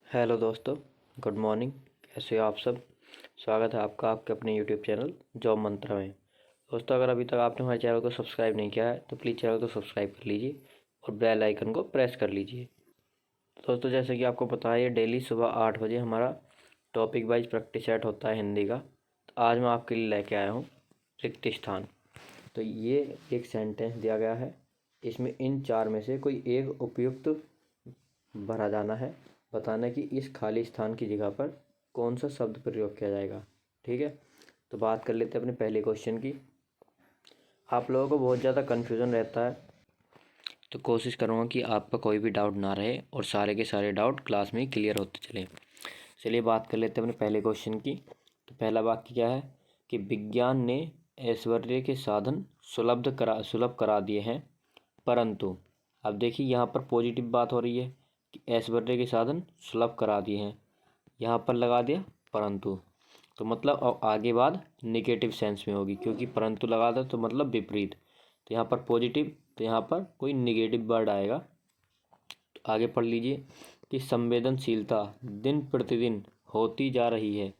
Hello दोस्तों, good morning. कैसे हो आप सब? स्वागत है आपका आपके अपने यूट्यूब चैनल जॉब मंत्रा में। दोस्तों, अगर अभी तक आपने हमारे चैनल को सब्सक्राइब नहीं किया है तो प्लीज़ चैनल को सब्सक्राइब कर लीजिए और बेल आइकन को प्रेस कर लीजिए। दोस्तों, जैसे कि आपको पता है, ये डेली सुबह 8 बजे हमारा टॉपिक वाइज प्रैक्टिस सेट होता है हिंदी का। तो आज मैं आपके लिए लेके आया हूँ रिक्त स्थान। तो ये एक सेंटेंस दिया गया है, इसमें इन चार में से कोई एक उपयुक्त भरा जाना है। बताना है कि इस खाली स्थान की जगह पर कौन सा शब्द प्रयोग किया जाएगा। ठीक है, तो बात कर लेते हैं अपने पहले क्वेश्चन की। आप लोगों को बहुत ज़्यादा कन्फ्यूज़न रहता है, तो कोशिश करूँगा कि आपका कोई भी डाउट ना रहे और सारे के सारे डाउट क्लास में ही क्लियर होते चले। चलिए बात कर लेते हैं अपने पहले क्वेश्चन की। तो पहला वाक्य क्या है कि विज्ञान ने ऐश्वर्य के साधन सुलभ करा दिए हैं, परंतु अब देखिए यहाँ पर पॉजिटिव बात हो रही है कि ऐश्वर्य के साधन सुलभ करा दिए हैं, यहाँ पर लगा दिया परंतु, तो मतलब अब आगे बात निगेटिव सेंस में होगी, क्योंकि परंतु लगा दो तो मतलब विपरीत। तो यहाँ पर पॉजिटिव, तो यहाँ पर कोई निगेटिव वर्ड आएगा। तो आगे पढ़ लीजिए कि संवेदनशीलता दिन प्रतिदिन होती जा रही है।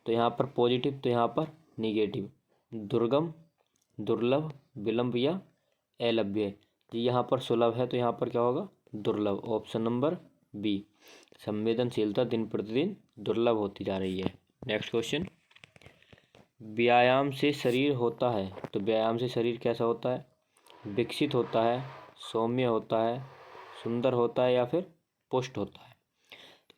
तो यहाँ पर पॉजिटिव, तो यहाँ पर निगेटिव। दुर्गम, दुर्लभ, विलंब या अलभ्य। यहाँ पर सुलभ है तो यहाँ पर क्या होगा? दुर्लभ। ऑप्शन नंबर बी, संवेदनशीलता दिन प्रतिदिन दुर्लभ होती जा रही है। नेक्स्ट क्वेश्चन, व्यायाम से शरीर होता है। तो व्यायाम से शरीर कैसा होता है? विकसित होता है, सौम्य होता है, सुंदर होता है या फिर पुष्ट होता है।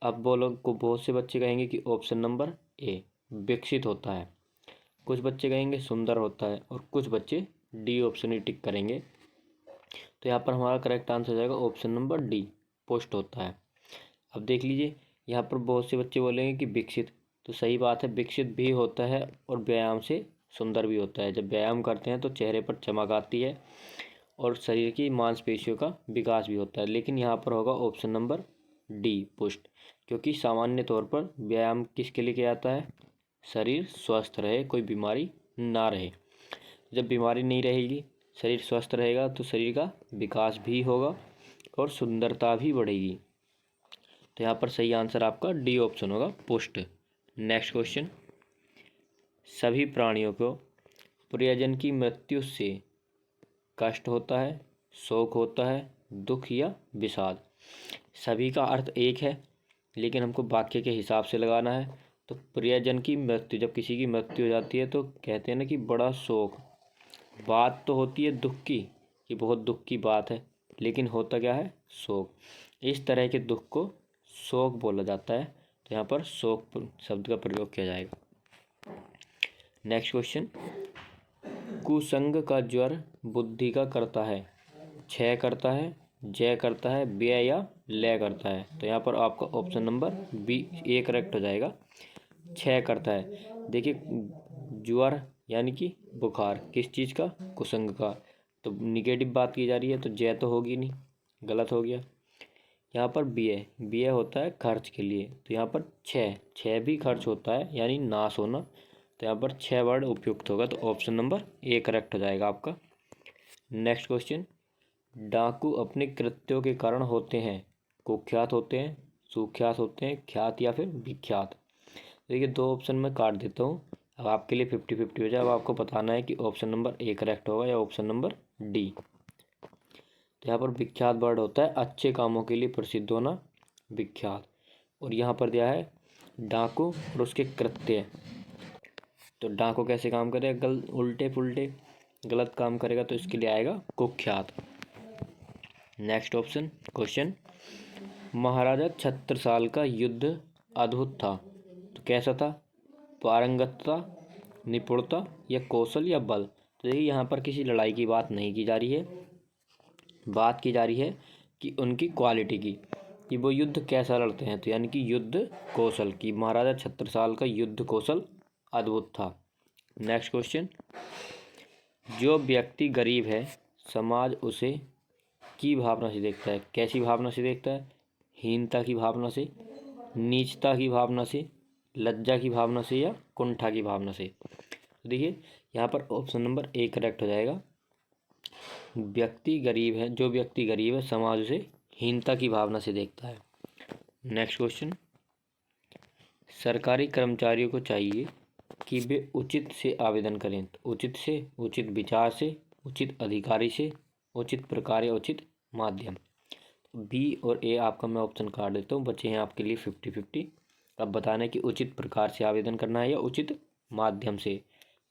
अब बोलो को बहुत से बच्चे कहेंगे कि ऑप्शन नंबर ए, विकसित होता है। कुछ बच्चे कहेंगे सुंदर होता है और कुछ बच्चे डी ऑप्शन ही टिक करेंगे। तो यहाँ पर हमारा करेक्ट आंसर हो जाएगा ऑप्शन नंबर डी, पुष्ट होता है। अब देख लीजिए, यहाँ पर बहुत से बच्चे बोलेंगे कि विकसित, तो सही बात है, विकसित भी होता है और व्यायाम से सुंदर भी होता है। जब व्यायाम करते हैं तो चेहरे पर चमक आती है और शरीर की मांसपेशियों का विकास भी होता है। लेकिन यहाँ पर होगा ऑप्शन नंबर डी, पुष्ट, क्योंकि सामान्य तौर पर व्यायाम किसके लिए किया जाता है? शरीर स्वस्थ रहे, कोई बीमारी ना रहे। जब बीमारी नहीं रहेगी, शरीर स्वस्थ रहेगा, तो शरीर का विकास भी होगा और सुंदरता भी बढ़ेगी। तो यहाँ पर सही आंसर आपका डी ऑप्शन होगा, पुष्ट। नेक्स्ट क्वेश्चन, सभी प्राणियों को प्रियजन की मृत्यु से कष्ट होता है, शोक होता है, दुख या विषाद। सभी का अर्थ एक है, लेकिन हमको वाक्य के हिसाब से लगाना है। तो प्रियजन की मृत्यु, जब किसी की मृत्यु हो जाती है तो कहते हैं ना कि बड़ा शोक। बात तो होती है दुख की कि बहुत दुख की बात है, लेकिन होता क्या है? शोक। इस तरह के दुख को शोक बोला जाता है। तो यहाँ पर शोक शब्द का प्रयोग किया जाएगा। नेक्स्ट क्वेश्चन, कुसंग का ज्वर बुद्धि का करता है, क्षय करता है, जय करता है, व्यय या लय करता है। तो यहाँ पर आपका option number B A correct हो जाएगा, क्षय करता है। देखिए, ज्वर यानी कि बुखार किस चीज़ का? कुसंग का। तो निगेटिव बात की जा रही है तो जय तो होगी नहीं, गलत हो गया। यहाँ पर व्यय, व्यय होता है खर्च के लिए, तो यहाँ पर क्षय भी खर्च होता है यानी नाश होना। तो यहाँ पर क्षय वर्ड उपयुक्त होगा, तो ऑप्शन नंबर ए करेक्ट हो जाएगा आपका। नेक्स्ट क्वेश्चन, डाकू अपने कृत्यों के कारण होते हैं, कुख्यात होते हैं, सुख्यात होते हैं, ख्यात या फिर विख्यात। देखिए, दो ऑप्शन में काट देता हूँ, अब आपके लिए 50-50 हो जाए। अब आपको बताना है कि ऑप्शन नंबर ए करेक्ट होगा या ऑप्शन नंबर डी। तो यहाँ पर विख्यात वर्ड होता है अच्छे कामों के लिए प्रसिद्ध होना, विख्यात। और यहाँ पर दिया है डाकू और उसके कृत्य। तो डाकू कैसे काम करेगा? उल्टे पुल्टे गलत काम करेगा, तो इसके लिए आएगा कुख्यात। नेक्स्ट ऑप्शन क्वेश्चन, महाराजा छत्रसाल का युद्ध अद्भुत था। तो कैसा था? पारंगतता, निपुणता या कौशल या बल। तो देखिए, यहाँ पर किसी लड़ाई की बात नहीं की जा रही है, बात की जा रही है कि उनकी क्वालिटी की, कि वो युद्ध कैसा लड़ते हैं। तो यानी कि युद्ध कौशल की, महाराजा छत्रसाल का युद्ध कौशल अद्भुत था। नेक्स्ट क्वेश्चन, जो व्यक्ति गरीब है समाज उसे की भावना से देखता है। कैसी भावना से देखता है? हीनता की भावना से, नीचता की भावना से, लज्जा की भावना से या कुंठा की भावना से। तो देखिए, यहाँ पर ऑप्शन नंबर ए करेक्ट हो जाएगा। व्यक्ति गरीब है, जो व्यक्ति गरीब है समाज उसे हीनता की भावना से देखता है। नेक्स्ट क्वेश्चन, सरकारी कर्मचारियों को चाहिए कि वे उचित से आवेदन करें। तो उचित से, उचित विचार से, उचित अधिकारी से, उचित प्रकार या उचित माध्यम। बी और ए आपका मैं ऑप्शन काट देता हूँ, बचे हैं आपके लिए 50-50। अब बताना है कि उचित प्रकार से आवेदन करना है या उचित माध्यम से।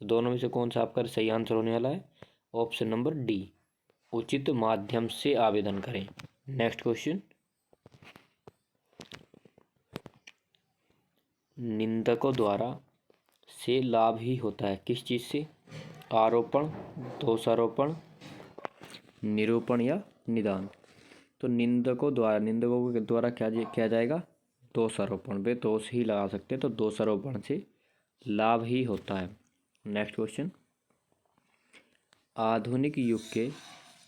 तो दोनों में से कौन सा आपका सही आंसर होने वाला है? ऑप्शन नंबर डी, उचित माध्यम से आवेदन करें। नेक्स्ट क्वेश्चन, निंदकों द्वारा से लाभ ही होता है किस चीज़ से? आरोपण, दोषारोपण, निरूपण या निदान। तो निंदकों के द्वारा क्या किया जाएगा? दोषारोपण। वे दोष ही लगा सकते हैं, तो दोषारोपण से लाभ ही होता है। नेक्स्ट क्वेश्चन, आधुनिक युग के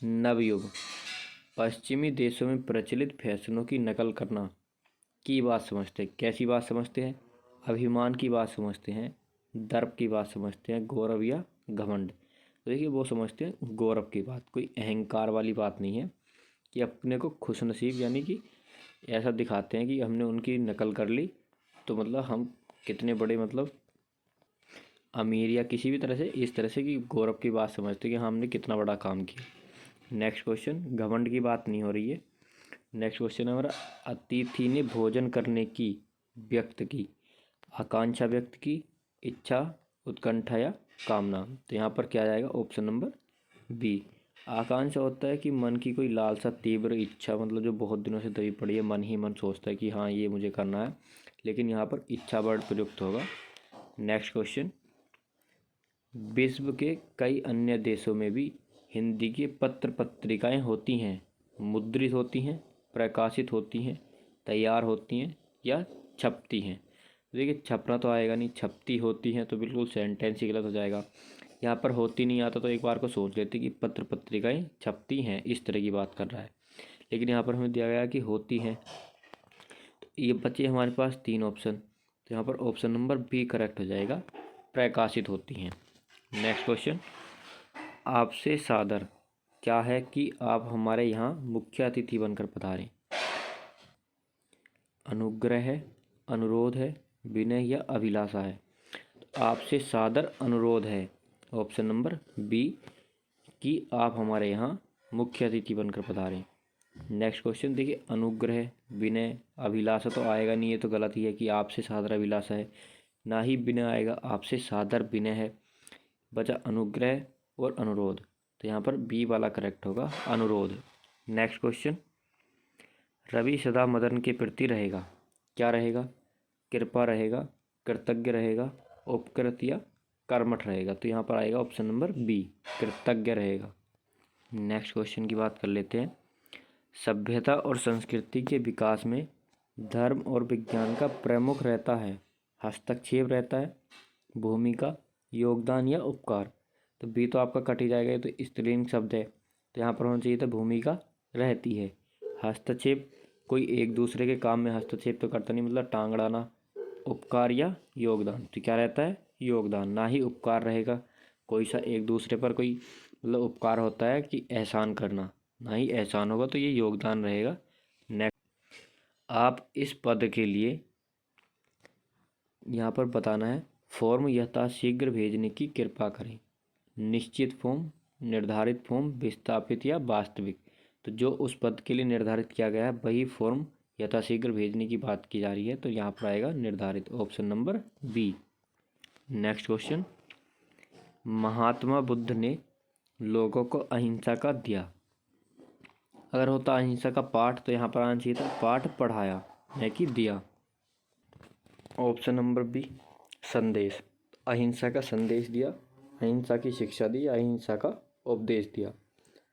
नवयुग पश्चिमी देशों में प्रचलित फैशनों की नकल करना की बात समझते हैं। कैसी बात समझते हैं? अभिमान की बात समझते हैं, दर्प की बात समझते हैं, गौरव या घमंड। तो देखिए वो समझते हैं गौरव की बात, कोई अहंकार वाली बात नहीं है कि अपने को खुशनसीब, यानी कि ऐसा दिखाते हैं कि हमने उनकी नकल कर ली तो मतलब हम कितने बड़े मतलब अमीर या किसी भी तरह से, इस तरह से कि गौरव की बात समझते हैं कि हमने कितना बड़ा काम किया। नेक्स्ट क्वेश्चन, घमंड की बात नहीं हो रही है। नेक्स्ट क्वेश्चन है हमारा, अतिथि ने भोजन करने की व्यक्त की, आकांक्षा व्यक्त की, इच्छा, उत्कंठा या कामना। तो यहाँ पर क्या जाएगा? Option number B. आकांक्षा होता है कि मन की कोई लालसा, तीव्र इच्छा, मतलब जो बहुत दिनों से दबी पड़ी है, मन ही मन सोचता है कि हाँ ये मुझे करना है, लेकिन यहाँ पर इच्छा वर्ड प्रयुक्त होगा। नेक्स्ट क्वेश्चन, विश्व के कई अन्य देशों में भी हिंदी की पत्र पत्रिकाएं होती हैं, मुद्रित होती हैं, प्रकाशित होती हैं, तैयार होती हैं या छपती हैं। देखिए छपना तो आएगा नहीं, छपती होती हैं तो बिल्कुल सेंटेंस ही गलत हो जाएगा। यहाँ पर होती नहीं आता तो एक बार को सोच लेते कि पत्र पत्रिकाएं छपती हैं, इस तरह की बात कर रहा है, लेकिन यहाँ पर हमें दिया गया कि होती हैं। तो ये बचे हमारे पास 3 ऑप्शन, तो यहाँ पर ऑप्शन नंबर बी करेक्ट हो जाएगा, प्रकाशित होती हैं। नेक्स्ट क्वेश्चन, आपसे सादर क्या है कि आप हमारे यहाँ मुख्य अतिथि बनकर पधारें? अनुग्रह है, अनुरोध है, विनय या अभिलाषा है। तो आपसे सादर अनुरोध है, ऑप्शन नंबर बी, कि आप हमारे यहाँ मुख्य अतिथि बनकर पधारें। नेक्स्ट क्वेश्चन देखिए, अनुग्रह, विनय, अभिलाषा तो आएगा नहीं, ये तो गलत ही है कि आपसे सादर अभिलाषा है, ना ही विनय आएगा, आपसे सादर विनय है। बचा अनुग्रह और अनुरोध, तो यहाँ पर बी वाला करेक्ट होगा, अनुरोध। नेक्स्ट क्वेश्चन, रवि सदा मदन के प्रति रहेगा, क्या रहेगा? कृपा रहेगा, कृतज्ञ रहेगा, उपकृत या कर्मठ रहेगा। तो यहाँ पर आएगा ऑप्शन नंबर बी, कृतज्ञ रहेगा। नेक्स्ट क्वेश्चन की बात कर लेते हैं, सभ्यता और संस्कृति के विकास में धर्म और विज्ञान का प्रमुख रहता है, हस्तक्षेप रहता है, भूमिका, योगदान या उपकार। तो बी तो आपका कट ही जाएगा, ये तो स्त्रीलिंग शब्द है, तो यहाँ पर होना चाहिए था भूमिका रहती है। हस्तक्षेप, कोई एक दूसरे के काम में हस्तक्षेप तो करता नहीं, मतलब टांग अड़ाना। उपकार या योगदान, तो क्या रहता है? योगदान, ना ही उपकार रहेगा। कोई सा एक दूसरे पर कोई मतलब उपकार होता है कि एहसान करना, ना ही एहसान होगा, तो ये योगदान रहेगा। नेक्स्ट, आप इस पद के लिए यहाँ पर बताना है, फॉर्म यथाशीघ्र भेजने की कृपा करें। निश्चित फॉर्म, निर्धारित फॉर्म, विस्थापित या वास्तविक। तो जो उस पद के लिए निर्धारित किया गया है वही फॉर्म यथाशीघ्र भेजने की बात की जा रही है, तो यहाँ पर आएगा निर्धारित, option number B. Next question, Mahatma Buddha ने लोगों को अहिंसा का दिया, अगर होता अहिंसा का पाठ तो यहाँ पर आना चाहिए था पाठ पढ़ाया, है कि दिया। ऑप्शन नंबर बी, संदेश, अहिंसा का संदेश दिया, अहिंसा की शिक्षा दी, अहिंसा का उपदेश दिया।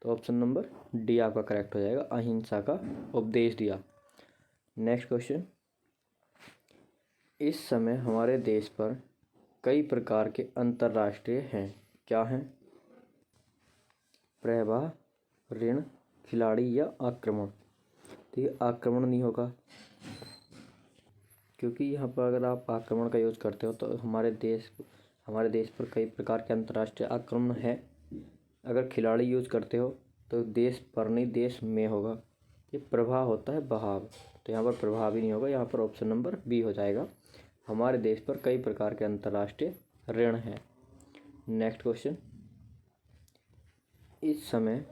तो ऑप्शन नंबर डी आपका करेक्ट हो जाएगा, अहिंसा का उपदेश दिया। नेक्स्ट क्वेश्चन, इस समय हमारे देश पर कई प्रकार के अंतर्राष्ट्रीय हैं, क्या हैं? प्रवाह, ऋण, खिलाड़ी या आक्रमण। तो ये आक्रमण नहीं होगा, क्योंकि यहाँ पर अगर आप आक्रमण का यूज़ करते हो तो हमारे देश पर कई प्रकार के अंतर्राष्ट्रीय आक्रमण है। अगर खिलाड़ी यूज़ करते हो तो देश पर नहीं, देश में होगा। ये प्रवाह होता है, बहाव, तो यहाँ पर प्रभाव ही नहीं होगा, यहाँ पर ऑप्शन नंबर बी हो जाएगा, हमारे देश पर कई प्रकार के अंतर्राष्ट्रीय ऋण हैं। नेक्स्ट क्वेश्चन, इस समय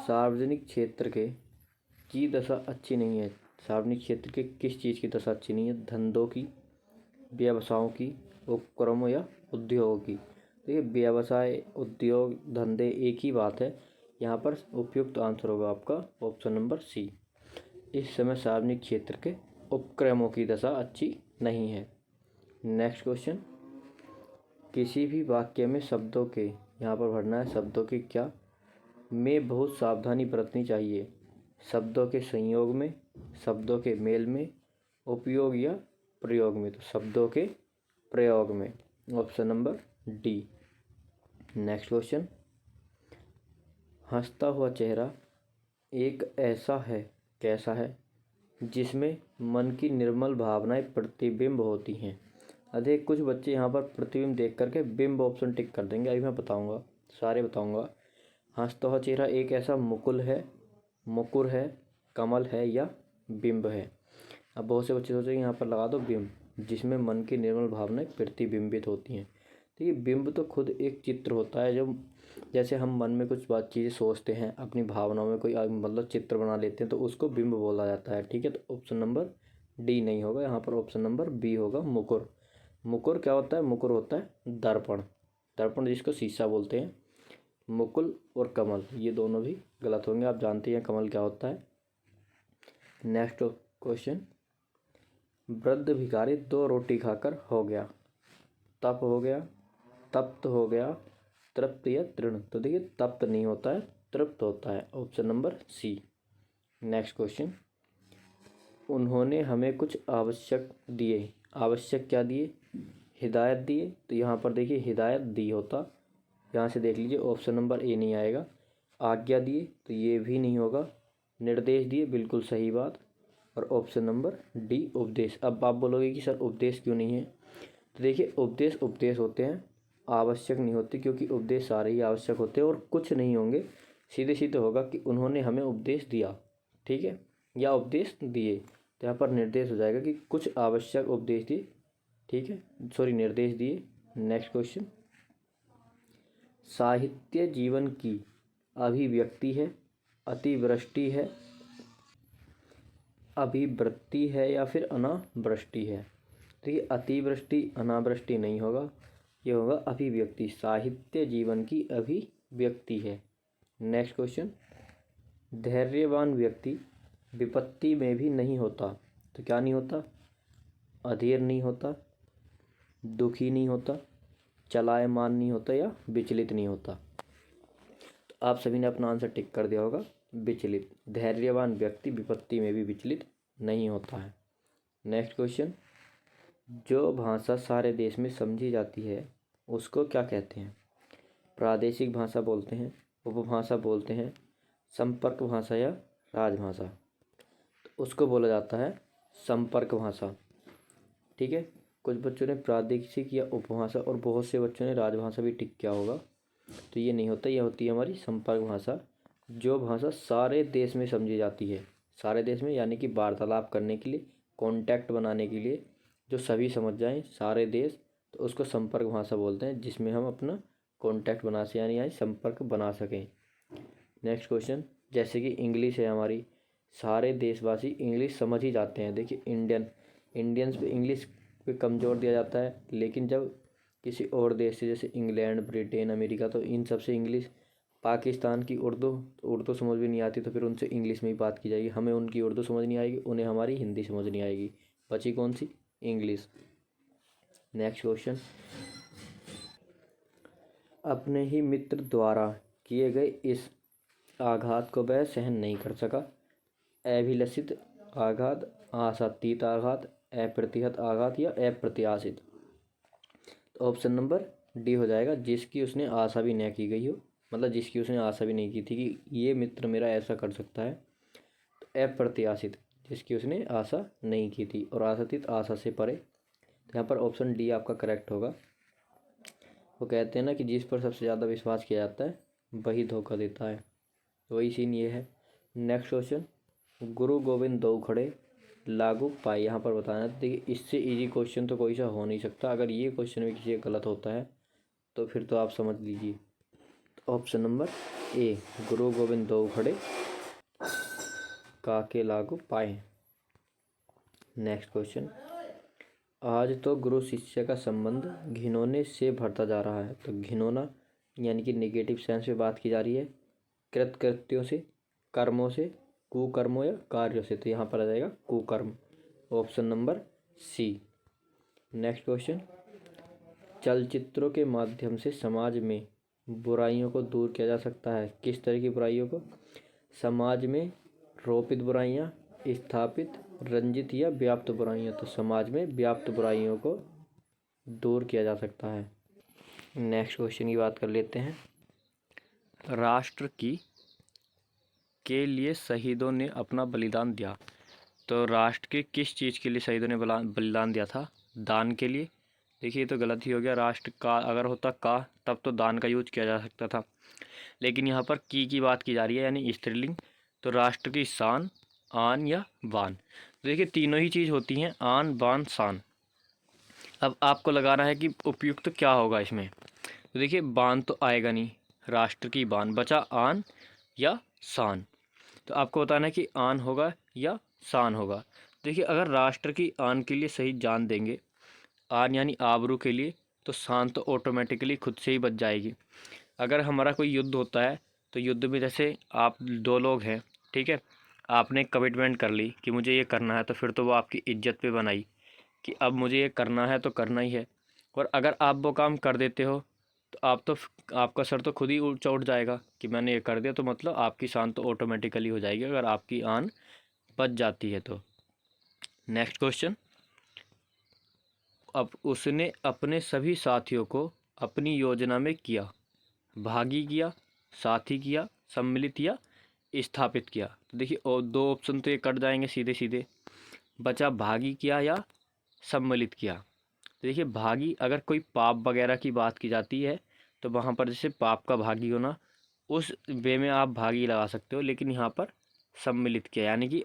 सार्वजनिक क्षेत्र के की दशा अच्छी नहीं है। सार्वजनिक क्षेत्र के किस चीज़ की दशा अच्छी नहीं है? धंधों की, व्यवसायों की, उपक्रमों या उद्योगों की। देखिए व्यवसाय, उद्योग, धंधे एक ही बात है। यहाँ पर उपयुक्त आंसर होगा आपका ऑप्शन नंबर सी। इस समय सार्वजनिक क्षेत्र के उपक्रमों की दशा अच्छी नहीं है। नेक्स्ट क्वेश्चन, किसी भी वाक्य में शब्दों के, यहाँ पर भरना है शब्दों के क्या में बहुत सावधानी बरतनी चाहिए। शब्दों के संयोग में, शब्दों के मेल में, उपयोग या प्रयोग में। तो शब्दों के प्रयोग में, option number D. Next question, हंसता हुआ चेहरा एक ऐसा है, कैसा है, जिसमें मन की निर्मल भावनाएं प्रतिबिंब होती हैं। अधिक कुछ बच्चे यहाँ पर प्रतिबिंब देख करके बिंब ऑप्शन टिक कर देंगे। अभी मैं बताऊंगा, सारे बताऊंगा। हंसता हुआ चेहरा एक ऐसा मुकुल है, मुकुर है, कमल है या बिंब है। अब बहुत से बच्चे सोचेंगे यहाँ पर लगा दो बिंब, जिसमें मन की निर्मल भावनाएं प्रतिबिंबित होती हैं। तो ये बिंब तो खुद एक चित्र होता है, जो जैसे हम मन में कुछ बात चीज़ें सोचते हैं, अपनी भावनाओं में कोई मतलब चित्र बना लेते हैं, तो उसको बिंब बोला जाता है। ठीक है, तो ऑप्शन नंबर डी नहीं होगा, यहाँ पर ऑप्शन नंबर बी होगा, मुकुर। मुकुर क्या होता है? मुकुर होता है दर्पण, दर्पण जिसको शीशा बोलते हैं। मुकुल और कमल ये दोनों भी गलत होंगे, आप जानते हैं कमल क्या होता है। नेक्स्ट क्वेश्चन, वृद्ध भिखारी 2 रोटी खाकर हो गया, तप हो गया, तप्त हो गया, तृप्त या तृण। तो देखिए तप्त नहीं होता है, तृप्त होता है, option number C. Next question, उन्होंने हमें कुछ आवश्यक दिए। आवश्यक क्या दिए? हिदायत दिए। तो यहाँ पर देखिए हिदायत दी होता, यहाँ से देख लीजिए ऑप्शन नंबर ए नहीं आएगा। आज्ञा दिए, तो ये भी नहीं होगा। निर्देश दिए, बिल्कुल सही बात। और ऑप्शन नंबर डी उपदेश। अब आप बोलोगे कि सर उपदेश क्यों नहीं है? तो देखिए उपदेश उपदेश होते हैं, आवश्यक नहीं होते, क्योंकि उपदेश सारे ही आवश्यक होते हैं और कुछ नहीं होंगे। सीधे सीधे होगा कि उन्होंने हमें उपदेश दिया, ठीक है, या उपदेश दिए। तो यहाँ पर निर्देश हो जाएगा कि कुछ आवश्यक उपदेश दिए, ठीक है, सॉरी निर्देश दिए। नेक्स्ट क्वेश्चन, साहित्य जीवन की अभिव्यक्ति है, अतिवृष्टि है, अभिवृत्ति है या फिर अनावृष्टि है। तो ये अतिवृष्टि अनावृष्टि नहीं होगा, ये होगा अभिव्यक्ति। साहित्य जीवन की अभिव्यक्ति है। नेक्स्ट क्वेश्चन, धैर्यवान व्यक्ति विपत्ति में भी नहीं होता। तो क्या नहीं होता? अधीर नहीं होता, दुखी नहीं होता, चलायमान नहीं होता या विचलित नहीं होता। तो आप सभी ने अपना आंसर टिक कर दिया होगा, विचलित। धैर्यवान व्यक्ति विपत्ति में भी विचलित नहीं होता है। नेक्स्ट क्वेश्चन, जो भाषा सारे देश में समझी जाती है उसको क्या कहते हैं? प्रादेशिक भाषा बोलते हैं, उपभाषा बोलते हैं, संपर्क भाषा या राजभाषा। तो उसको बोला जाता है संपर्क भाषा, ठीक है। कुछ बच्चों ने प्रादेशिक या उपभाषा और बहुत से बच्चों ने राजभाषा भी टिक किया होगा। तो ये नहीं होता, ये होती है हमारी संपर्क भाषा, जो भाषा सारे देश में समझी जाती है। सारे देश में यानी कि वार्तालाप करने के लिए, कॉन्टैक्ट बनाने के लिए, जो सभी समझ जाएं सारे देश, तो उसको संपर्क भाषा बोलते हैं, जिसमें हम अपना कॉन्टैक्ट बना सकें, यानी संपर्क बना सकें। नेक्स्ट क्वेश्चन, जैसे कि इंग्लिश है हमारी, सारे देशवासी इंग्लिश समझ ही जाते हैं। देखिए इंडियंस पे इंग्लिश पे कमज़ोर दिया जाता है, लेकिन जब किसी और देश से, जैसे इंग्लैंड, ब्रिटेन, अमेरिका, तो इन सब से इंग्लिश, पाकिस्तान की उर्दू, तो उर्दू समझ भी नहीं आती, तो फिर उनसे इंग्लिश में ही बात की जाएगी। हमें उनकी उर्दू समझ नहीं आएगी, उन्हें हमारी हिंदी समझ नहीं आएगी, बची कौन सी? इंग्लिश। नेक्स्ट क्वेश्चन, अपने ही मित्र द्वारा किए गए इस आघात को वह सहन नहीं कर सका। अभिलषित आघात, आशातीत आघात, अप्रतिहत आघात या अप्रत्याशित। तो ऑप्शन नंबर डी हो जाएगा, जिसकी उसने आशा भी न की गई हो, मतलब जिसकी उसने आशा भी नहीं की थी कि ये मित्र मेरा ऐसा कर सकता है। तो अप्रत्याशित, जिसकी उसने आशा नहीं की थी, और आशातीत आशा से परे। तो यहाँ पर ऑप्शन डी आपका करेक्ट होगा। वो कहते हैं ना कि जिस पर सबसे ज़्यादा विश्वास किया जाता है वही धोखा देता है, तो वही सीन ये है। नेक्स्ट क्वेश्चन, गुरु गोविंद दो खड़े, लागू पाए यहाँ पर बताना है। देखिए इससे इजी क्वेश्चन तो कोई सा हो नहीं सकता। अगर ये क्वेश्चन भी किसी का गलत होता है तो फिर तो आप समझ लीजिए। ऑप्शन नंबर ए, गुरु गोविंद दो खड़े काके लागू पाए। नेक्स्ट क्वेश्चन, आज तो गुरु शिष्य का संबंध घिनौने से भरता जा रहा है। तो घिनौना यानी कि नेगेटिव सेंस में बात की जा रही है। कृत्यों से, कर्मों से, कुकर्मों या कार्यों से। तो यहाँ पर आ जाएगा कुकर्म, option number C. Next question, चलचित्रों के माध्यम से समाज में बुराइयों को दूर किया जा सकता है। किस तरह की बुराइयों को? समाज में रोपित बुराइयां, स्थापित, रंजित या व्याप्त बुराइयां। तो समाज में व्याप्त बुराइयों को दूर किया जा सकता है। नेक्स्ट क्वेश्चन की बात कर लेते हैं। राष्ट्र की के लिए शहीदों ने अपना बलिदान दिया। तो राष्ट्र के किस चीज़ के लिए शहीदों ने बलिदान दिया था? दान के लिए। देखिए ये तो गलत ही हो गया। राष्ट्र का अगर होता का तब तो दान का यूज किया जा सकता था, लेकिन यहाँ पर की बात की जा रही है यानी स्त्रीलिंग। तो राष्ट्र की शान, आन या बान। तो देखिए तीनों ही चीज़ होती हैं, आन बान शान। अब आपको लगाना है कि उपयुक्त क्या होगा इसमें। तो देखिए बान तो आएगा नहीं, राष्ट्र की बान, बचा आन या शान। तो आपको बताना है कि आन होगा या शान होगा। देखिए अगर राष्ट्र की आन के लिए सही जान देंगे, आन यानी आबरू के लिए, तो शान तो ऑटोमेटिकली खुद से ही बच जाएगी। अगर हमारा कोई युद्ध होता है तो युद्ध में जैसे आप दो लोग हैं, ठीक है, आपने कमिटमेंट कर ली कि मुझे ये करना है, तो फिर तो वो आपकी इज्जत पे बनाई कि अब मुझे ये करना है तो करना ही है। और अगर आप वो काम कर देते हो तो आपका सर तो खुद ही ऊंचा उठ जाएगा कि मैंने ये कर दिया, तो मतलब आपकी शान तो ऑटोमेटिकली हो जाएगी अगर आपकी आन बच जाती है तो। नेक्स्ट क्वेश्चन, अब उसने अपने सभी साथियों को अपनी योजना में किया, भागी किया, साथी किया, सम्मिलित या स्थापित किया। तो देखिए और दो ऑप्शन तो ये कट जाएंगे सीधे सीधे, बचा भागी किया या सम्मिलित किया। तो देखिए भागी अगर कोई पाप वगैरह की बात की जाती है तो वहाँ पर जैसे पाप का भागी होना, उस वे में आप भागी लगा सकते हो, लेकिन यहाँ पर सम्मिलित किया यानी कि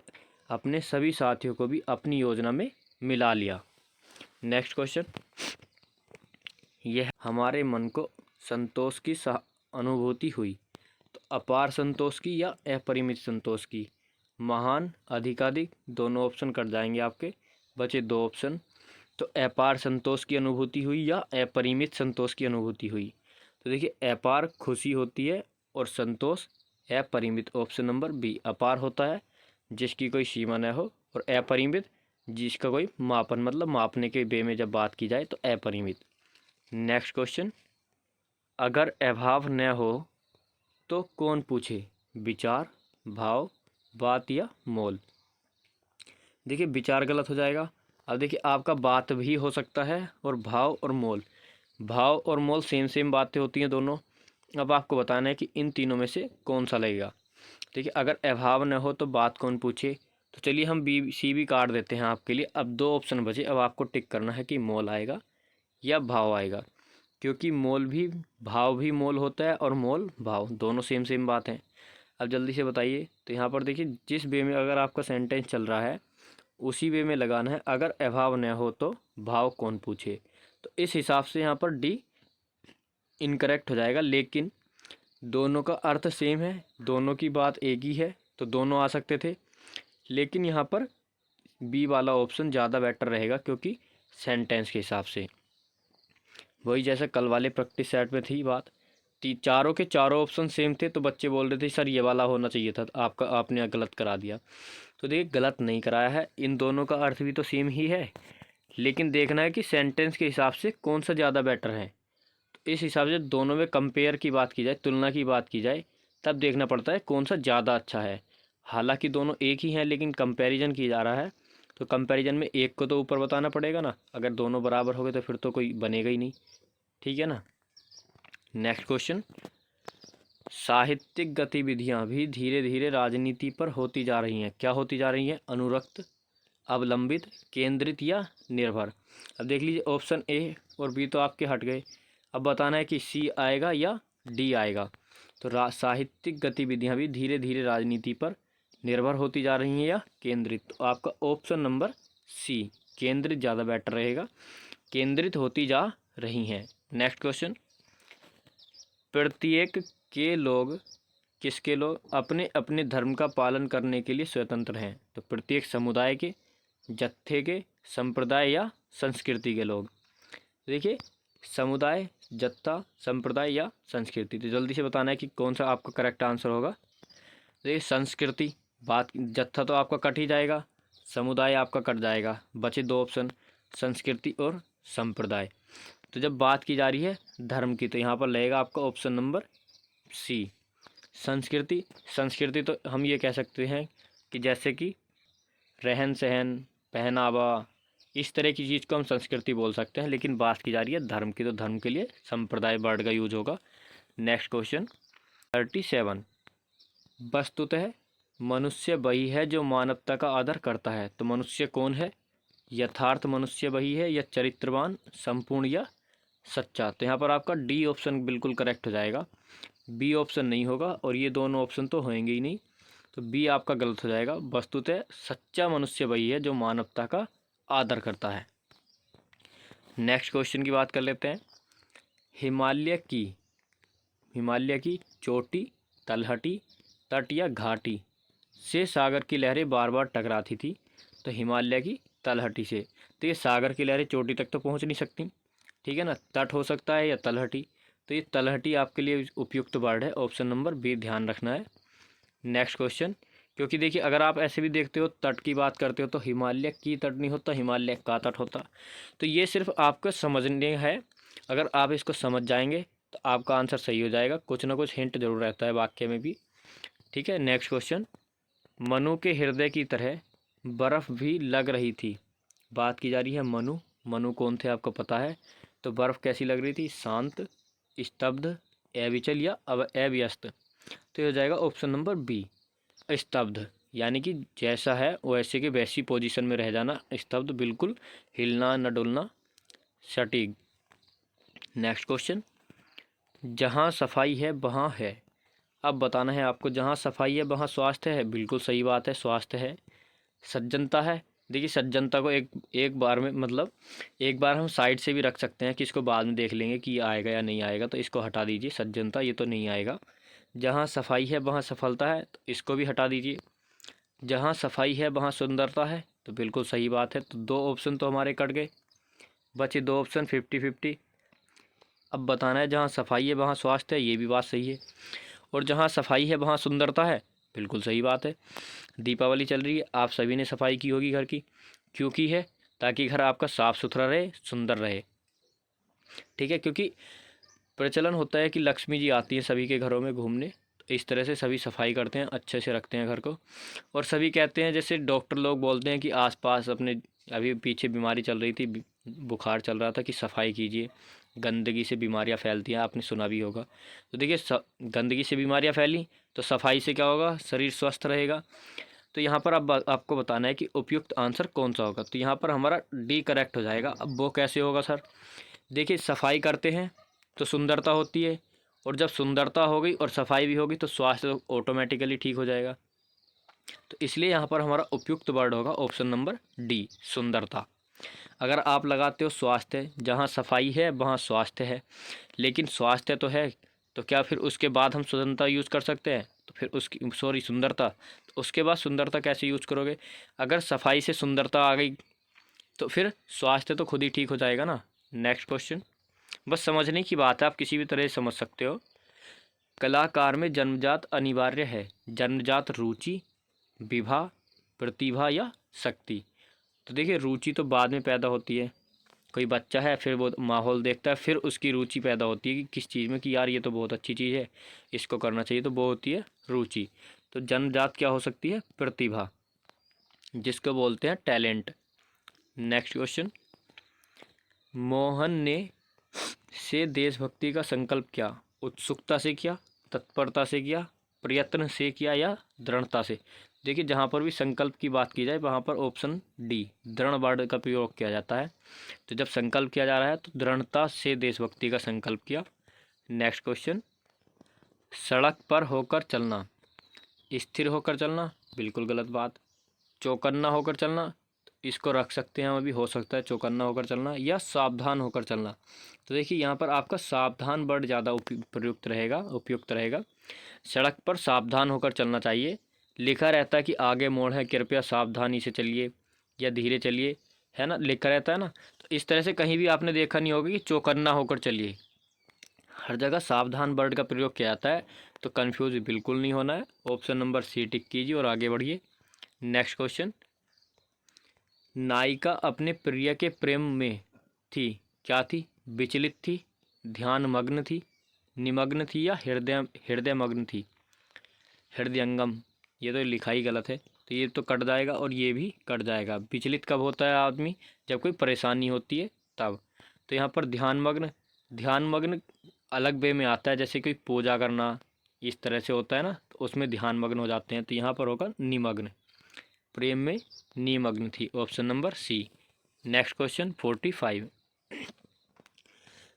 अपने सभी साथियों को भी अपनी योजना में मिला लिया। नेक्स्ट क्वेश्चन, यह हमारे मन को संतोष की अनुभूति हुई। तो अपार संतोष की या अपरिमित संतोष की? महान, अधिकाधिक, दोनों ऑप्शन कट जाएंगे आपके, बचे दो ऑप्शन। तो अपार संतोष की अनुभूति हुई या अपरिमित संतोष की अनुभूति हुई? तो देखिए अपार खुशी होती है और संतोष अपरिमित, ऑप्शन नंबर बी। अपार होता है जिसकी कोई सीमा न हो, और अपरिमित जिसका कोई मापन, मतलब मापने के वे में जब बात की जाए तो अपरिमित। नेक्स्ट क्वेश्चन, अगर अभाव न हो तो कौन पूछे? विचार, भाव, बात या मोल? देखिए विचार गलत हो जाएगा। अब देखिए आपका बात भी हो सकता है और भाव और मोल, भाव और मोल सेम बातें होती हैं दोनों। अब आपको बताना है कि इन तीनों में से कौन सा लगेगा। देखिए अगर अभाव न हो तो बात कौन पूछे, तो चलिए हम बी सी भी काट देते हैं आपके लिए। अब दो ऑप्शन बचे, अब आपको टिक करना है कि मोल आएगा या भाव आएगा, क्योंकि मोल भी, भाव भी मोल होता है और मोल भाव, दोनों सेम बात है। अब जल्दी से बताइए। तो यहाँ पर देखिए जिस वे में अगर आपका सेंटेंस चल रहा है उसी वे में लगाना है। अगर अभाव न हो तो भाव कौन पूछे, तो इस हिसाब से यहाँ पर डी इनकरेक्ट हो जाएगा, लेकिन दोनों का अर्थ सेम है, दोनों की बात एक ही है, तो दोनों आ सकते थे। लेकिन यहाँ पर बी वाला ऑप्शन ज़्यादा बेटर रहेगा, क्योंकि सेंटेंस के हिसाब से वही जैसे कल वाले प्रैक्टिस सेट में थी बात, चारों के चारों ऑप्शन सेम थे, तो बच्चे बोल रहे थे सर ये वाला होना चाहिए था, तो आपने गलत करा दिया। तो देखिए गलत नहीं कराया है, इन दोनों का अर्थ भी तो सेम ही है, लेकिन देखना है कि सेंटेंस के हिसाब से कौन सा ज़्यादा बेटर है। तो इस हिसाब से दोनों में कंपेयर की बात की जाए, तुलना की बात की जाए, तब देखना पड़ता है कौन सा ज़्यादा अच्छा है। हालांकि दोनों एक ही हैं, लेकिन कंपैरिजन की जा रहा है, तो कंपैरिजन में एक को तो ऊपर बताना पड़ेगा ना। अगर दोनों बराबर हो गए तो फिर तो कोई बनेगा ही नहीं, ठीक है ना। नेक्स्ट क्वेश्चन, साहित्यिक गतिविधियां भी धीरे धीरे राजनीति पर होती जा रही हैं। क्या होती जा रही हैं? अनुरक्त, अवलंबित, केंद्रित या निर्भर? अब देख लीजिए ऑप्शन ए और बी तो आपके हट गए, अब बताना है कि सी आएगा या डी आएगा। तो साहित्यिक गतिविधियां भी धीरे धीरे राजनीति पर निर्भर होती जा रही हैं या केंद्रित? तो आपका ऑप्शन नंबर सी, केंद्रित ज़्यादा बेटर रहेगा, केंद्रित होती जा रही हैं। नेक्स्ट क्वेश्चन, प्रत्येक के लोग, किसके लोग अपने अपने धर्म का पालन करने के लिए स्वतंत्र हैं? तो प्रत्येक समुदाय के, जत्थे के, संप्रदाय या संस्कृति के लोग। देखिए, समुदाय, जत्था, संप्रदाय या संस्कृति, तो जल्दी से बताना है कि कौन सा आपका करेक्ट आंसर होगा। देखिए, संस्कृति, बात, जत्था तो आपका कट ही जाएगा, समुदाय आपका कट जाएगा, बचे दो ऑप्शन, संस्कृति और संप्रदाय। तो जब बात की जा रही है धर्म की, तो यहाँ पर लगेगा आपका ऑप्शन नंबर सी, संस्कृति। संस्कृति तो हम ये कह सकते हैं कि जैसे कि रहन सहन, पहनावा, इस तरह की चीज़ को हम संस्कृति बोल सकते हैं, लेकिन बात की जा रही है धर्म की, तो धर्म के लिए संप्रदाय वर्ड का यूज होगा। नेक्स्ट क्वेश्चन 37, वस्तुतः मनुष्य वही है जो मानवता का आदर करता है। तो मनुष्य कौन है? यथार्थ मनुष्य वही है, या चरित्रवान, संपूर्ण या सच्चा? तो यहाँ पर आपका डी ऑप्शन बिल्कुल करेक्ट हो जाएगा, बी ऑप्शन नहीं होगा, और ये दोनों ऑप्शन तो होंगे ही नहीं, तो बी आपका गलत हो जाएगा। वस्तुतः सच्चा मनुष्य वही है जो मानवता का आदर करता है। नेक्स्ट क्वेश्चन की बात कर लेते हैं। हिमालय की चोटी, तलहटी, तट या घाटी से सागर की लहरें बार बार टकराती थी। तो हिमालय की तलहटी से, तो ये सागर की लहरें चोटी तक तो पहुंच नहीं सकती, ठीक है ना, तट हो सकता है या तलहटी, तो ये तलहटी आपके लिए उपयुक्त वर्ड है, ऑप्शन नंबर बी ध्यान रखना है। नेक्स्ट क्वेश्चन, क्योंकि देखिए अगर आप ऐसे भी देखते हो, तट की बात करते हो, तो हिमालय की तट नहीं होता, हिमालय का तट होता, तो ये सिर्फ आपको समझने है, अगर आप इसको समझ जाएंगे तो आपका आंसर सही हो जाएगा, कुछ ना कुछ हिंट जरूर रहता है वाक्य में भी, ठीक है। नेक्स्ट क्वेश्चन, मनु के हृदय की तरह बर्फ़ भी लग रही थी। बात की जा रही है मनु कौन थे आपको पता है? तो बर्फ़ कैसी लग रही थी? शांत, स्तब्ध, अविचल या अव्यस्त? तो ये हो जाएगा ऑप्शन नंबर बी, स्तब्ध, यानी कि जैसा है वैसे के वैसी पोजीशन में रह जाना, स्तब्ध, बिल्कुल हिलना न डुलना, सटीक। नेक्स्ट क्वेश्चन, जहाँ सफाई है वहाँ है। अब बताना है आपको, जहाँ सफाई है वहाँ स्वास्थ्य है, बिल्कुल सही बात है, स्वास्थ्य है। सज्जनता है, देखिए सज्जनता को एक बार में, मतलब एक बार हम साइड से भी रख सकते हैं कि इसको बाद में देख लेंगे कि ये आएगा या नहीं आएगा, तो इसको हटा दीजिए, सज्जनता ये तो नहीं आएगा। जहाँ सफाई है वहाँ सफलता है, तो इसको भी हटा दीजिए। जहाँ सफाई है वहाँ सुंदरता है, तो बिल्कुल सही बात है, तो दो ऑप्शन तो हमारे कट गए, बचे दो ऑप्शन, 50-50। अब बताना है जहाँ सफाई है वहाँ स्वास्थ्य है, ये भी बात सही है, और जहाँ सफाई है वहाँ सुंदरता है, बिल्कुल सही बात है। दीपावली चल रही है, आप सभी ने सफाई की होगी घर की, क्यों की है? ताकि घर आपका साफ़ सुथरा रहे, सुंदर रहे, ठीक है, क्योंकि प्रचलन होता है कि लक्ष्मी जी आती हैं सभी के घरों में घूमने, तो इस तरह से सभी सफाई करते हैं, अच्छे से रखते हैं घर को। और सभी कहते हैं, जैसे डॉक्टर लोग बोलते हैं कि आसपास अपने, अभी पीछे बीमारी चल रही थी, बुखार चल रहा था, कि सफाई कीजिए, गंदगी से बीमारियां फैलती हैं, आपने सुना भी होगा। तो देखिए गंदगी से बीमारियां फैली, तो सफाई से क्या होगा? शरीर स्वस्थ रहेगा। तो यहाँ पर अब आपको बताना है कि उपयुक्त आंसर कौन सा होगा। तो यहाँ पर हमारा डी करेक्ट हो जाएगा। अब वो कैसे होगा सर? देखिए, सफाई करते हैं तो सुंदरता होती है, और जब सुंदरता हो गई और सफाई भी होगी तो स्वास्थ्य ऑटोमेटिकली ठीक हो जाएगा। तो इसलिए यहाँ पर हमारा उपयुक्त वर्ड होगा ऑप्शन नंबर डी, सुंदरता। अगर आप लगाते हो स्वास्थ्य, जहाँ सफाई है वहाँ स्वास्थ्य है, लेकिन स्वास्थ्य तो है, तो क्या फिर उसके बाद हम सुंदरता यूज़ कर सकते हैं? तो फिर उसकी, सॉरी, सुंदरता, तो उसके बाद सुंदरता कैसे यूज़ करोगे? अगर सफाई से सुंदरता आ गई तो फिर स्वास्थ्य तो खुद ही ठीक हो जाएगा ना। नेक्स्ट क्वेश्चन, बस समझने की बात है, आप किसी भी तरह से समझ सकते हो। कलाकार में जन्मजात अनिवार्य है, जन्मजात रुचि, विभा, प्रतिभा या शक्ति? तो देखिए, रुचि तो बाद में पैदा होती है, कोई बच्चा है, फिर वो माहौल देखता है, फिर उसकी रुचि पैदा होती है कि किस चीज़ में, कि यार ये तो बहुत अच्छी चीज़ है, इसको करना चाहिए, तो वो होती है रुचि। तो जन्मजात क्या हो सकती है? प्रतिभा, जिसको बोलते हैं टैलेंट। नेक्स्ट क्वेश्चन, मोहन ने से देशभक्ति का संकल्प किया, उत्सुकता से किया, तत्परता से किया, प्रयत्न से किया या दृढ़ता से? देखिए, जहाँ पर भी संकल्प की बात की जाए वहाँ पर ऑप्शन डी, दृढ़ वर्ड का प्रयोग किया जाता है। तो जब संकल्प किया जा रहा है तो दृढ़ता से देशभक्ति का संकल्प किया। नेक्स्ट क्वेश्चन, सड़क पर होकर चलना, स्थिर होकर चलना, बिल्कुल गलत बात। चौकन्ना होकर चलना, इसको रख सकते हैं हम अभी, हो सकता है चौकन्ना होकर चलना, या सावधान होकर चलना। तो देखिए यहाँ पर आपका सावधान वर्ड ज़्यादा उपयुक्त रहेगा। सड़क पर सावधान होकर चलना चाहिए। लिखा रहता है कि आगे मोड़ है, कृपया सावधानी से चलिए या धीरे चलिए, है ना, लिखा रहता है ना। तो इस तरह से कहीं भी आपने देखा नहीं होगा कि चौकन्ना होकर चलिए। हर जगह सावधान वर्ड का प्रयोग किया जाता है। तो कंफ्यूज बिल्कुल नहीं होना है। ऑप्शन नंबर सी टिक कीजिए और आगे बढ़िए। नेक्स्ट क्वेश्चन, नायिका अपने प्रिय के प्रेम में थी, क्या थी? विचलित थी, ध्यान मग्न थी, निमग्न थी, या हृदय मग्न थी? हृदयंगम, ये तो लिखा ही गलत है, तो ये तो कट जाएगा और ये भी कट जाएगा। विचलित कब होता है आदमी? जब कोई परेशानी होती है तब। तो यहाँ पर ध्यान मग्न अलग वे में आता है, जैसे कोई पूजा करना इस तरह से होता है ना, तो उसमें ध्यान मग्न हो जाते हैं। तो यहाँ पर होगा निमग्न, प्रेम में निमग्न थी। Option number C. Next question 45,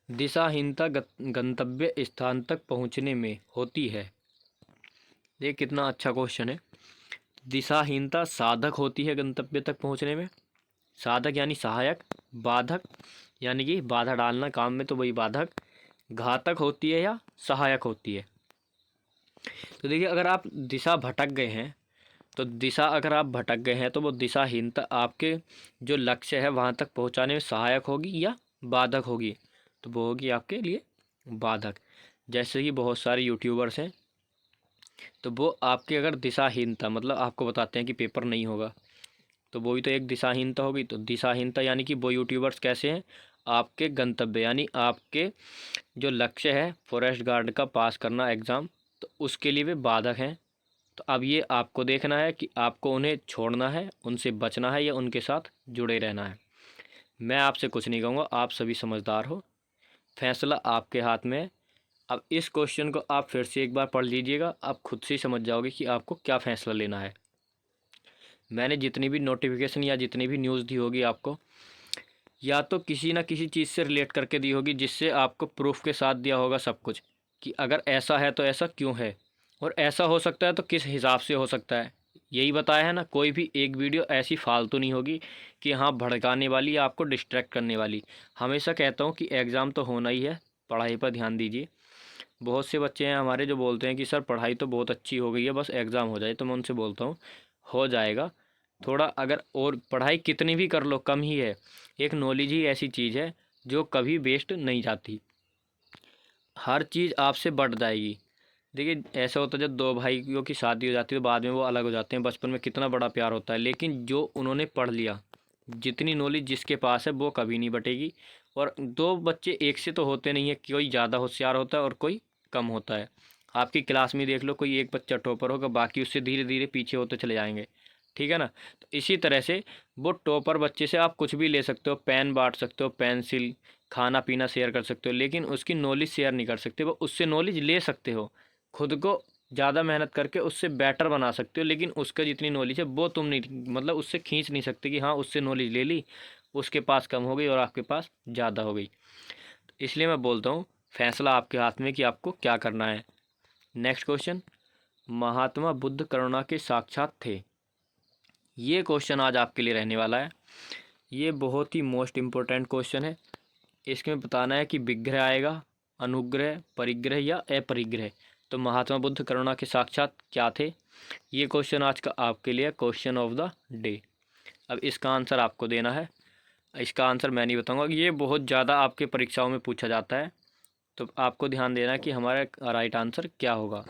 दिशाहीनता गंतव्य स्थान तक पहुँचने में होती है। ये कितना अच्छा क्वेश्चन है। दिशाहीनता साधक होती है गंतव्य तक पहुंचने में। साधक यानी सहायक, बाधक यानी कि बाधा डालना काम में, तो वही बाधक। घातक होती है या सहायक होती है। तो देखिए अगर आप दिशा भटक गए हैं, तो वो दिशाहीनता आपके जो लक्ष्य है वहाँ तक पहुँचाने में सहायक होगी या बाधक होगी? तो वो होगी आपके लिए बाधक। जैसे कि बहुत सारे यूट्यूबर्स हैं, तो वो आपके अगर दिशाहीनता मतलब आपको बताते हैं कि पेपर नहीं होगा, तो वो भी तो एक दिशाहीनता होगी। तो दिशाहीनता यानी कि वो यूट्यूबर्स कैसे हैं? आपके गंतव्य यानी आपके जो लक्ष्य है फॉरेस्ट गार्ड का पास करना एग्ज़ाम, तो उसके लिए वे बाधक हैं। तो अब ये आपको देखना है कि आपको उन्हें छोड़ना है, उनसे बचना है, या उनके साथ जुड़े रहना है। मैं आपसे कुछ नहीं कहूँगा, आप सभी समझदार हो, फैसला आपके हाथ में है। अब इस क्वेश्चन को आप फिर से एक बार पढ़ लीजिएगा, आप खुद से ही समझ जाओगे कि आपको क्या फ़ैसला लेना है। मैंने जितनी भी नोटिफिकेशन या जितनी भी न्यूज़ दी होगी आपको, या तो किसी ना किसी चीज़ से रिलेट करके दी होगी, जिससे आपको प्रूफ के साथ दिया होगा सब कुछ, कि अगर ऐसा है तो ऐसा क्यों है, और ऐसा हो सकता है तो किस हिसाब से हो सकता है। यही बताया है ना। कोई भी एक वीडियो ऐसी फालतू नहीं होगी कि हाँ भड़काने वाली या आपको डिस्ट्रैक्ट करने वाली। हमेशा कहता हूँ कि एग्ज़ाम तो होना ही है, पढ़ाई पर ध्यान दीजिए। बहुत से बच्चे हैं हमारे जो बोलते हैं कि सर पढ़ाई तो बहुत अच्छी हो गई है, बस एग्ज़ाम हो जाए। तो मैं उनसे बोलता हूँ हो जाएगा। थोड़ा अगर और पढ़ाई कितनी भी कर लो कम ही है। एक नॉलेज ही ऐसी चीज़ है जो कभी वेस्ट नहीं जाती, हर चीज़ आपसे बढ़ जाएगी। देखिए ऐसा होता है जब दो भाइयों की शादी हो जाती है तो बाद में वो अलग हो जाते हैं, बचपन में कितना बड़ा प्यार होता है, लेकिन जो उन्होंने पढ़ लिया, जितनी नॉलेज जिसके पास है वो कभी नहीं बटेगी। और दो बच्चे एक से तो होते नहीं है, कोई ज़्यादा होशियार होता है और कोई कम होता है। आपकी क्लास में देख लो, कोई एक बच्चा टॉपर होगा, बाकी उससे धीरे धीरे पीछे होते चले जाएंगे, ठीक है ना। तो इसी तरह से वो टॉपर बच्चे से आप कुछ भी ले सकते हो, पेन बांट सकते हो, पेंसिल, खाना पीना शेयर कर सकते हो, लेकिन उसकी नॉलेज शेयर नहीं कर सकते। वो उससे नॉलेज ले सकते हो, खुद को ज़्यादा मेहनत करके उससे बेटर बना सकते हो, लेकिन उसका जितनी नॉलेज है वो तुम नहीं, मतलब उससे खींच नहीं सकते कि हाँ उससे नॉलेज ले ली, उसके पास कम हो गई और आपके पास ज़्यादा हो गई। तो इसलिए मैं बोलता हूँ फैसला आपके हाथ में कि आपको क्या करना है। नेक्स्ट क्वेश्चन, महात्मा बुद्ध करुणा के साक्षात थे। ये क्वेश्चन आज आपके लिए रहने वाला है। ये बहुत ही मोस्ट इम्पोर्टेंट क्वेश्चन है। इसमें बताना है कि विग्रह आएगा, अनुग्रह, परिग्रह या अपरिग्रह। तो महात्मा बुद्ध करुणा के साक्षात क्या थे? ये क्वेश्चन आज का आपके लिए क्वेश्चन ऑफ द डे। अब इसका आंसर आपको देना है। इसका आंसर मैं नहीं बताऊंगा, ये बहुत ज़्यादा आपके परीक्षाओं में पूछा जाता है। तो आपको ध्यान देना है कि हमारा राइट आंसर क्या होगा।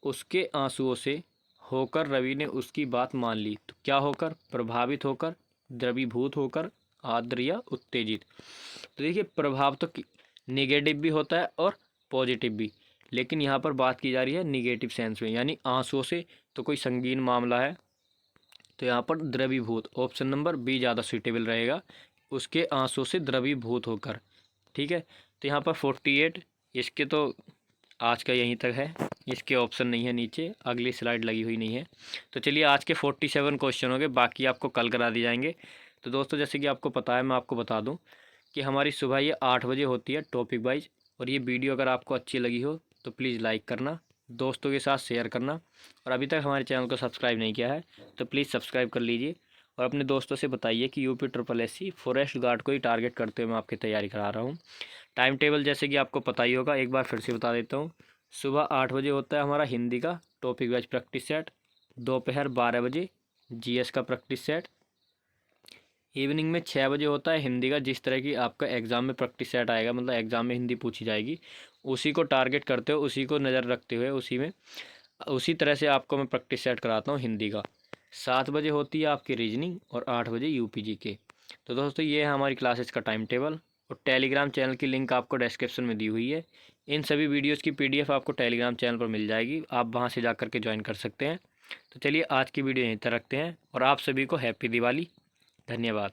उसके आंसुओं से होकर रवि ने उसकी बात मान ली। तो क्या होकर? प्रभावित होकर, द्रवीभूत होकर, आर्द्र या उत्तेजित। तो देखिए प्रभाव तो निगेटिव भी होता है और पॉजिटिव भी, लेकिन यहाँ पर बात की जा रही है निगेटिव सेंस में, यानी आंसुओं से। तो कोई संगीन मामला है, तो यहाँ पर द्रवीभूत, ऑप्शन नंबर बी ज़्यादा सूटेबल रहेगा, उसके आंसुओं से द्रवीभूत होकर, ठीक है। तो यहाँ पर 48, इसके तो आज का यहीं तक है, इसके ऑप्शन नहीं है, नीचे अगली स्लाइड लगी हुई नहीं है। तो चलिए आज के 47 क्वेश्चन हो गए, बाकी आपको कल करा दिए जाएंगे। तो दोस्तों जैसे कि आपको पता है, मैं आपको बता दूं कि हमारी सुबह ये 8 बजे होती है टॉपिक वाइज। और ये वीडियो अगर आपको अच्छी लगी हो तो प्लीज़ लाइक करना, दोस्तों के साथ शेयर करना, और अभी तक हमारे चैनल को सब्सक्राइब नहीं किया है तो प्लीज़ सब्सक्राइब कर लीजिए और अपने दोस्तों से बताइए कि यूपी SSSC फॉरेस्ट गार्ड को ही टारगेट करते हुए मैं आपकी तैयारी करा रहा हूँ। टाइम टेबल जैसे कि आपको पता ही होगा, एक बार फिर से बता देता हूँ। सुबह 8 बजे होता है हमारा हिंदी का टॉपिक वाइज प्रैक्टिस सेट, दोपहर 12 बजे GS का प्रैक्टिस सेट, इवनिंग में 6 बजे होता है हिंदी का, जिस तरह की आपका एग्ज़ाम में प्रैक्टिस सेट आएगा, मतलब एग्ज़ाम में हिंदी पूछी जाएगी, उसी को टारगेट करते हुए, उसी को नज़र रखते हुए, उसी तरह से आपको मैं प्रैक्टिस सेट कराता हूँ हिंदी का। 7 बजे होती है आपकी रीजनिंग और 8 बजे UPG के। तो दोस्तों ये है हमारी क्लासेस का टाइम टेबल, और टेलीग्राम चैनल की लिंक आपको डिस्क्रिप्शन में दी हुई है। इन सभी वीडियोज़ की PDF आपको टेलीग्राम चैनल पर मिल जाएगी, आप वहाँ से जा कर के ज्वाइन कर सकते हैं। तो चलिए आज की वीडियो यहीं तक रखते हैं, और आप सभी को हैप्पी दिवाली। धन्यवाद।